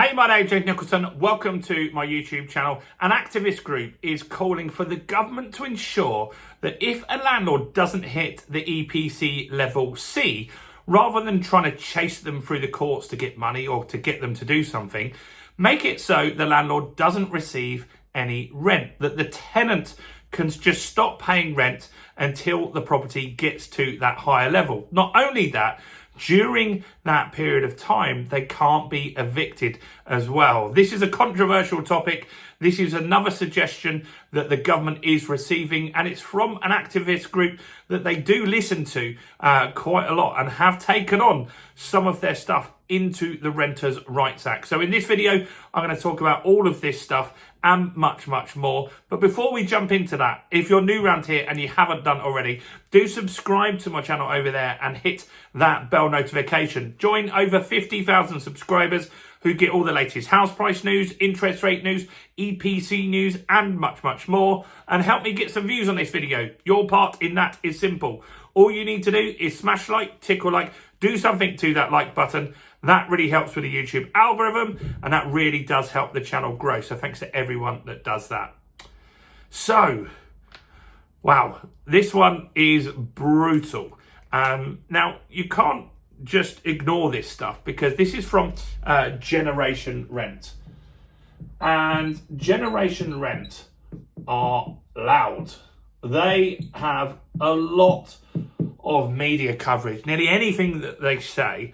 Hey, my name's James Nicholson. Welcome to my YouTube channel. An activist group is calling for the government to ensure that if a landlord doesn't hit the EPC level C, rather than trying to chase them through the courts to get money or to get them to do something, make it so the landlord doesn't receive any rent, that the tenant can just stop paying rent until the property gets to that higher level. Not only that, during that period of time, they can't be evicted as well. This is a controversial topic. This is another suggestion that the government is receiving, and it's from an activist group that they do listen to quite a lot and have taken on some of their stuff into the Renters' Rights Act. So in this video, I'm going to talk about all of this stuff and much, much more. But before we jump into that, if you're new around here and you haven't done already, do subscribe to my channel over there and hit that bell notification. Join over 50,000 subscribers who get all the latest house price news, interest rate news, EPC news, and much, much more. And help me get some views on this video. Your part in that is simple. All you need to do is smash like, tickle like, do something to that like button. That really helps with the YouTube algorithm, and that really does help the channel grow. So thanks to everyone that does that. So, wow, this one is brutal. Now, you can't just ignore this stuff because this is from Generation Rent. And Generation Rent are loud. They have a lot of media coverage. Nearly anything that they say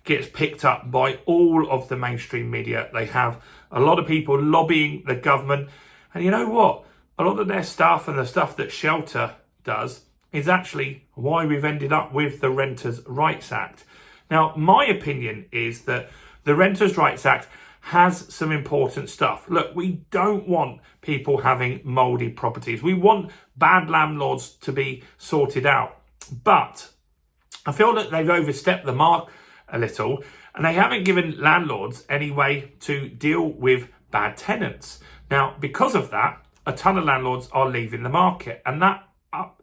gets picked up by all of the mainstream media. They have a lot of people lobbying the government. And you know what? A lot of their stuff and the stuff that Shelter does is actually why we've ended up with the Renters' Rights Act. Now, my opinion is that the Renters' Rights Act has some important stuff. Look, we don't want people having mouldy properties. We want bad landlords to be sorted out. But I feel that they've overstepped the mark a little, and they haven't given landlords any way to deal with bad tenants. Now, because of that, a ton of landlords are leaving the market, and that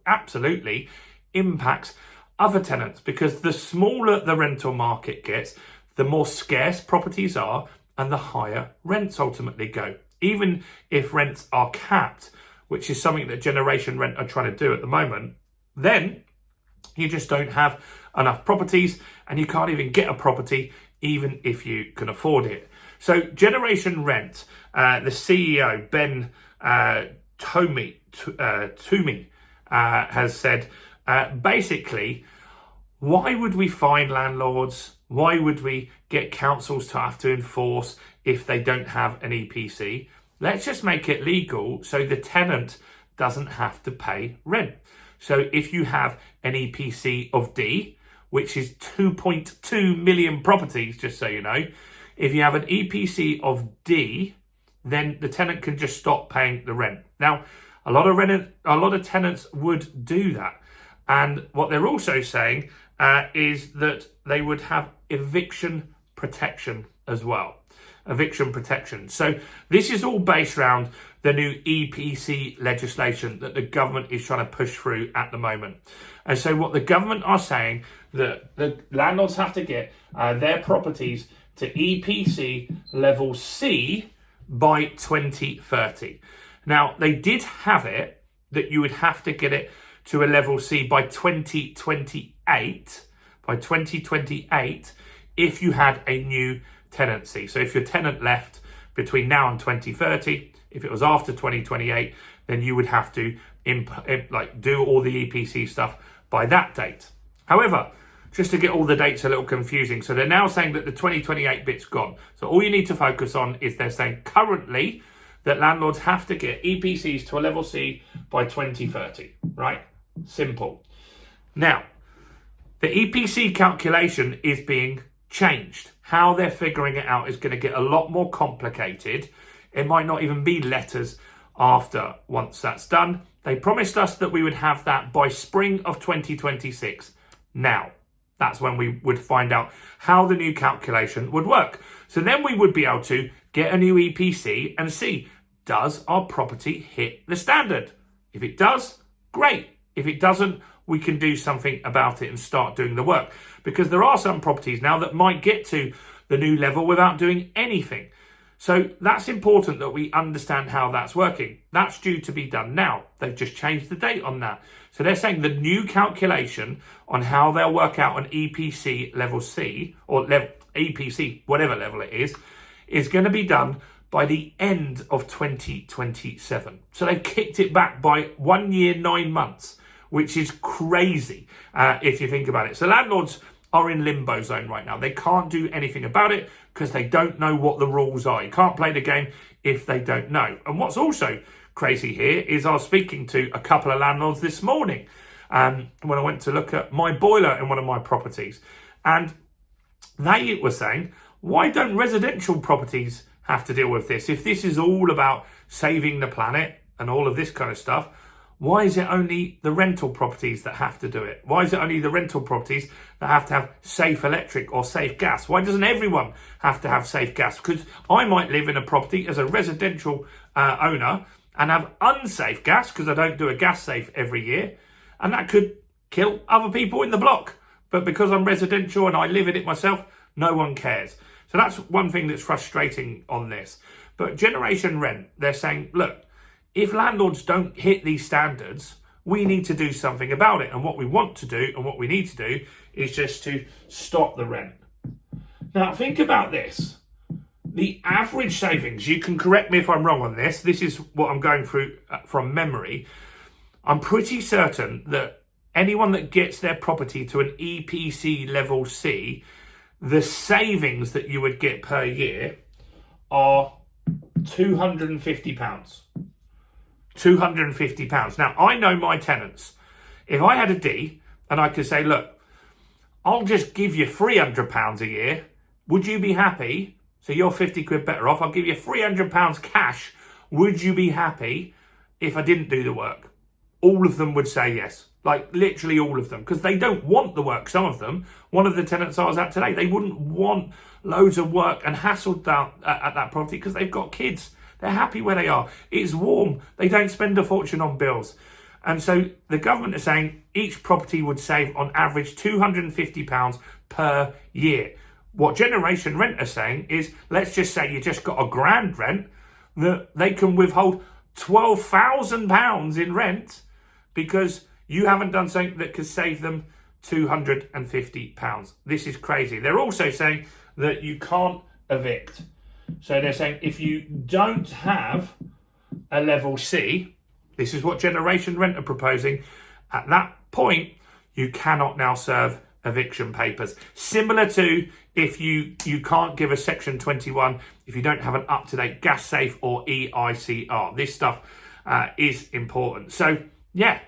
absolutely impacts other tenants, because the smaller the rental market gets, the more scarce properties are and the higher rents ultimately go. Even if rents are capped, which is something that Generation Rent are trying to do at the moment, then you just don't have enough properties, and you can't even get a property even if you can afford it. So Generation Rent, the CEO, Ben Toomey, has said, basically, why would we fine landlords? Why would we get councils to have to enforce if they don't have an EPC? Let's just make it legal so the tenant doesn't have to pay rent. So if you have an EPC of D, which is 2.2 million properties, just so you know, if you have an EPC of D, then the tenant can just stop paying the rent. Now, a lot of tenants would do that. And what they're also saying is that they would have eviction protection as well. Eviction protection. So this is all based around the new EPC legislation that the government is trying to push through at the moment. And so what the government are saying, that the landlords have to get their properties to EPC level C by 2030. Now, they did have it that you would have to get it to a level C by 2028. By 2028, if you had a new tenancy. So if your tenant left between now and 2030, if it was after 2028, then you would have to do all the EPC stuff by that date. However, just to get all the dates a little confusing, so they're now saying that the 2028 bit's gone. So all you need to focus on is they're saying currently that landlords have to get EPCs to a level C by 2030, right? Simple. Now, the EPC calculation is being changed. How they're figuring it out is going to get a lot more complicated. It might not even be letters after once that's done. They promised us that we would have that by spring of 2026. Now, that's when we would find out how the new calculation would work. So then we would be able to get a new EPC and see, does our property hit the standard? If it does, great. If it doesn't, we can do something about it and start doing the work. Because there are some properties now that might get to the new level without doing anything. So that's important that we understand how that's working. That's due to be done now. They've just changed the date on that. So they're saying the new calculation on how they'll work out an EPC level C or level EPC, whatever level it is going to be done by the end of 2027. So they've kicked it back by 1 year, 9 months, which is crazy if you think about it. So landlords are in limbo zone right now. They can't do anything about it because they don't know what the rules are. You can't play the game if they don't know. And what's also crazy here is I was speaking to a couple of landlords this morning when I went to look at my boiler in one of my properties. And they were saying, why don't residential properties have to deal with this? If this is all about saving the planet and all of this kind of stuff, why is it only the rental properties that have to do it? Why is it only the rental properties that have to have safe electric or safe gas? Why doesn't everyone have to have safe gas? Because I might live in a property as a residential owner and have unsafe gas because I don't do a gas safe every year, and that could kill other people in the block. But because I'm residential and I live in it myself, no one cares. So that's one thing that's frustrating on this. But generation rent, they're saying, look, if landlords don't hit these standards, we need to do something about it. And what we want to do and what we need to do is just to stop the rent. Now, think about this. The average savings, you can correct me if I'm wrong on this. This is what I'm going through from memory. I'm pretty certain that anyone that gets their property to an EPC level C, the savings that you would get per year are £250. £250. Now, I know my tenants. If I had a D and I could say, look, I'll just give you £300 a year, would you be happy? So you're 50 quid better off. I'll give you £300 cash. Would you be happy if I didn't do the work? All of them would say yes. Like literally all of them, because they don't want the work. Some of them, one of the tenants I was at today, they wouldn't want loads of work and hassle down at that property because they've got kids. They're happy where they are. It's warm. They don't spend a fortune on bills. And so the government is saying each property would save on average £250 per year. What Generation Rent are saying is, let's just say you just got a grand rent, that they can withhold £12,000 in rent because you haven't done something that could save them £250. This is crazy. They're also saying that you can't evict. So they're saying if you don't have a level C, this is what Generation Rent are proposing, at that point, you cannot now serve eviction papers. Similar to if you can't give a Section 21 if you don't have an up-to-date gas safe or EICR. This stuff is important. So, yeah.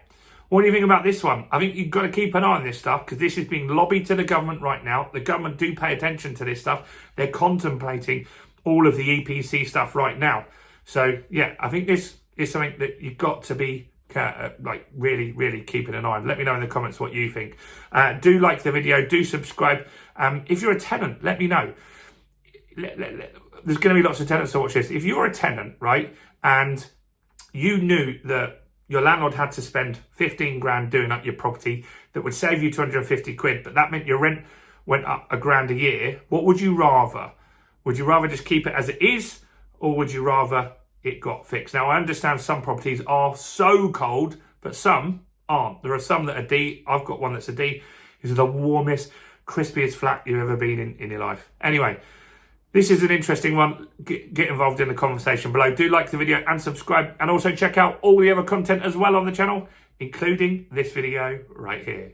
What do you think about this one? I think you've got to keep an eye on this stuff because this is being lobbied to the government right now. The government do pay attention to this stuff. They're contemplating all of the EPC stuff right now. So, yeah, I think this is something that you've got to be really, really keeping an eye on. Let me know in the comments what you think. Do like the video. Do subscribe. If you're a tenant, let me know. There's going to be lots of tenants to watch this. If you're a tenant, right, and you knew that your landlord had to spend 15 grand doing up your property that would save you 250 quid, but that meant your rent went up £1,000 a year. What would you rather? Would you rather just keep it as it is, or would you rather it got fixed? Now, I understand some properties are so cold, but some aren't. There are some that are D. I've got one that's a D. This is the warmest, crispiest flat you've ever been in your life. Anyway, this is an interesting one. Get involved in the conversation below. Do like the video and subscribe, and also check out all the other content as well on the channel, including this video right here.